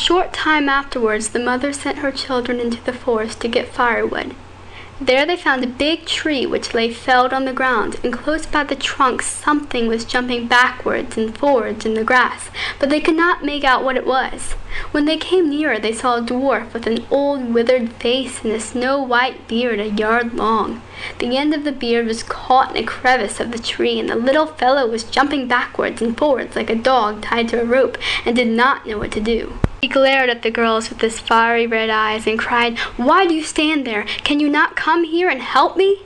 short time afterwards, the mother sent her children into the forest to get firewood. There they found a big tree which lay felled on the ground, and close by the trunk something was jumping backwards and forwards in the grass, but they could not make out what it was. When they came nearer, they saw a dwarf with an old withered face and a snow-white beard a yard long. The end of the beard was caught in a crevice of the tree, and the little fellow was jumping backwards and forwards like a dog tied to a rope, and did not know what to do. He glared at the girls with his fiery red eyes and cried, "Why do you stand there? Can you not come here and help me?"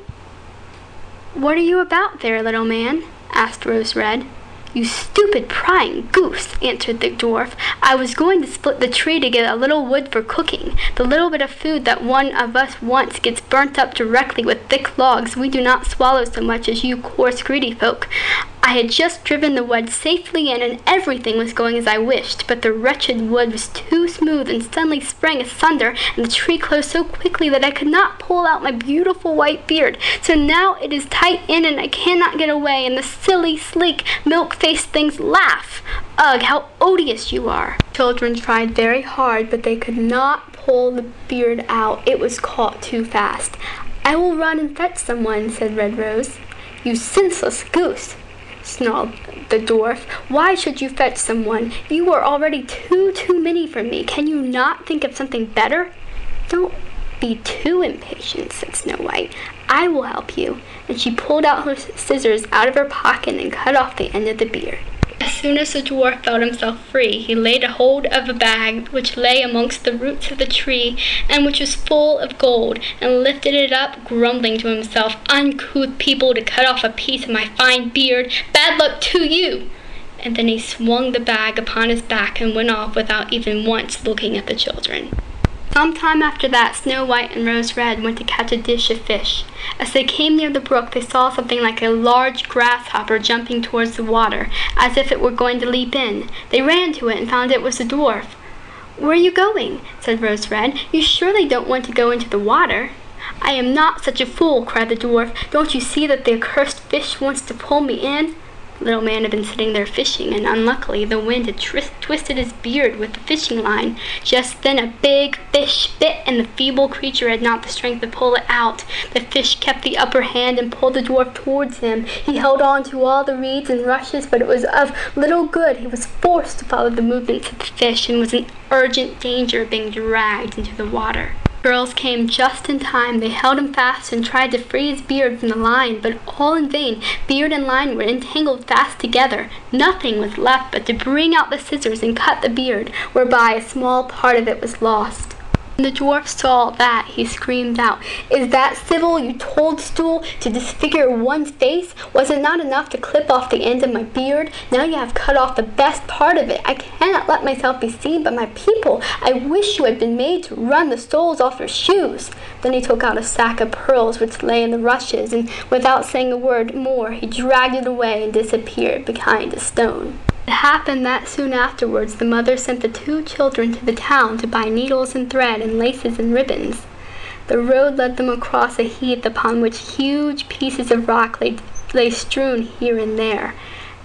"What are you about there, little man?" asked Rose Red. "You stupid prying goose," answered the dwarf. "I was going to split the tree to get a little wood for cooking. The little bit of food that one of us wants gets burnt up directly with thick logs. We do not swallow so much as you coarse, greedy folk. I had just driven the wood safely in, and everything was going as I wished, but the wretched wood was too smooth and suddenly sprang asunder, and the tree closed so quickly that I could not pull out my beautiful white beard. So now it is tight in, and I cannot get away, and the silly, sleek, milk-faced things laugh. Ugh, how odious you are!" Children tried very hard, but they could not pull the beard out. It was caught too fast. "I will run and fetch someone," said Red Rose. "You senseless goose," snarled the dwarf. "Why should you fetch someone? You are already too many for me. Can you not think of something better?" "Don't be too impatient," said Snow White. "I will help you." And she pulled out her scissors out of her pocket and cut off the end of the beard. As soon as the dwarf felt himself free, he laid a hold of a bag which lay amongst the roots of the tree, and which was full of gold, and lifted it up, grumbling to himself, "Uncouth people, to cut off a piece of my fine beard! Bad luck to you!" And then he swung the bag upon his back and went off without even once looking at the children. Some time after that, Snow White and Rose Red went to catch a dish of fish. As they came near the brook, they saw something like a large grasshopper jumping towards the water, as if it were going to leap in. They ran to it and found it was a dwarf. "Where are you going?" said Rose Red. "You surely don't want to go into the water." "I am not such a fool," cried the dwarf. "Don't you see that the accursed fish wants to pull me in?" The little man had been sitting there fishing, and unluckily the wind had twisted his beard with the fishing line. Just then a big fish bit, and the feeble creature had not the strength to pull it out. The fish kept the upper hand and pulled the dwarf towards him. He held on to all the reeds and rushes, but it was of little good. He was forced to follow the movements of the fish, and was in urgent danger of being dragged into the water. Girls came just in time. They held him fast and tried to free his beard from the line, but all in vain. Beard and line were entangled fast together. Nothing was left but to bring out the scissors and cut the beard, whereby a small part of it was lost. When the dwarf saw that, he screamed out, "Is that civil, you toadstool, to disfigure one's face? Was it not enough to clip off the end of my beard? Now you have cut off the best part of it. I cannot let myself be seen by my people. I wish you had been made to run the soles off your shoes." Then he took out a sack of pearls which lay in the rushes, and without saying a word more, he dragged it away and disappeared behind a stone. It happened that soon afterwards the mother sent the two children to the town to buy needles and thread and laces and ribbons. The road led them across a heath upon which huge pieces of rock lay strewn here and there.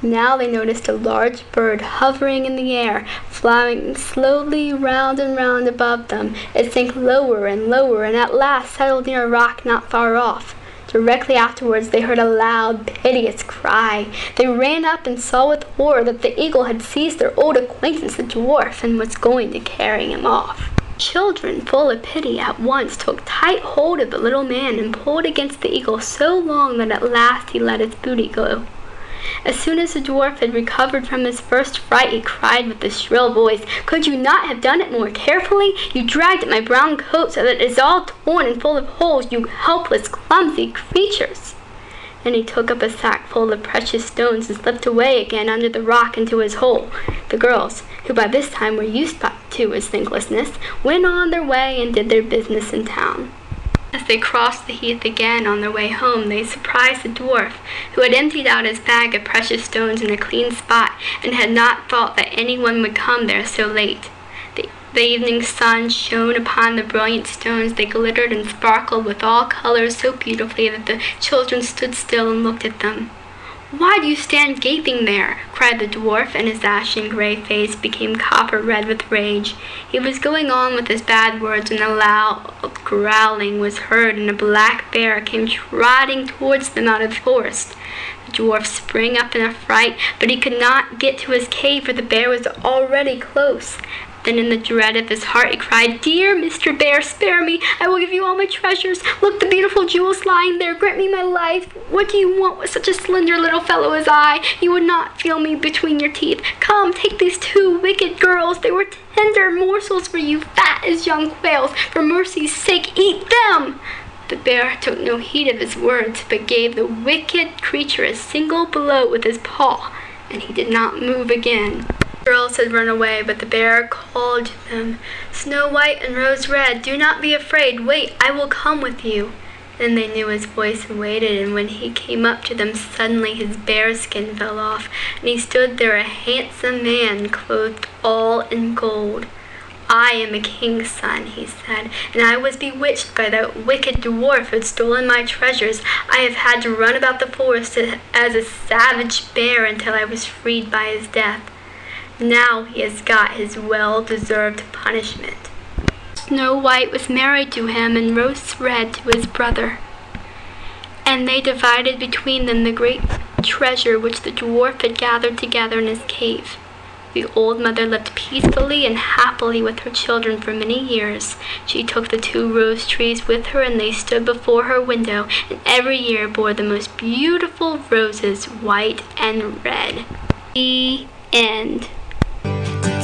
Now they noticed a large bird hovering in the air, flying slowly round and round above them. It sank lower and lower, and at last settled near a rock not far off. Directly afterwards they heard a loud, piteous cry. They ran up and saw with horror that the eagle had seized their old acquaintance the dwarf, and was going to carry him off. Children, full of pity, at once took tight hold of the little man and pulled against the eagle so long that at last he let his booty go. As soon as the dwarf had recovered from his first fright, he cried with a shrill voice, "Could you not have done it more carefully? You dragged at my brown coat so that it is all torn and full of holes, you helpless, clumsy creatures." Then he took up a sack full of precious stones and slipped away again under the rock into his hole. The girls, who by this time were used to his thanklessness, went on their way and did their business in town. As they crossed the heath again on their way home, they surprised the dwarf, who had emptied out his bag of precious stones in a clean spot, and had not thought that anyone would come there so late. The evening sun shone upon the brilliant stones. They glittered and sparkled with all colors so beautifully that the children stood still and looked at them. "Why do you stand gaping there?" cried the dwarf, and his ashen gray face became copper red with rage. He was going on with his bad words when a loud growling was heard, and a black bear came trotting towards them out of the forest. The dwarf sprang up in a fright, but he could not get to his cave, for the bear was already close. Then in the dread of his heart he cried, "Dear Mr. Bear, spare me. I will give you all my treasures. Look, the beautiful jewels lying there. Grant me my life. What do you want with such a slender little fellow as I? You would not feel me between your teeth. Come, take these 2 wicked girls. They were tender morsels for you, fat as young quails. For mercy's sake, eat them." The bear took no heed of his words, but gave the wicked creature a single blow with his paw, and he did not move again. The girls had run away, but the bear called to them, "Snow White and Rose Red, do not be afraid. Wait, I will come with you." Then they knew his voice and waited, and when he came up to them, suddenly his bear skin fell off, and he stood there a handsome man, clothed all in gold. "I am a king's son," he said, "and I was bewitched by that wicked dwarf who had stolen my treasures. I have had to run about the forest as a savage bear until I was freed by his death. Now he has got his well-deserved punishment." Snow White was married to him, and Rose Red to his brother, and they divided between them the great treasure which the dwarf had gathered together in his cave. The old mother lived peacefully and happily with her children for many years. She took the 2 rose trees with her, and they stood before her window, and every year bore the most beautiful roses, white and red. The end.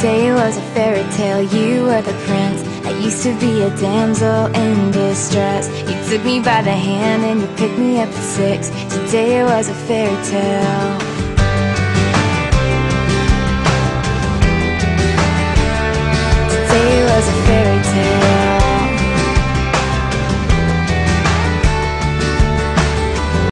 Today was a fairy tale, you were the prince. I used to be a damsel in distress. You took me by the hand and you picked me up at 6. Today was a fairy tale.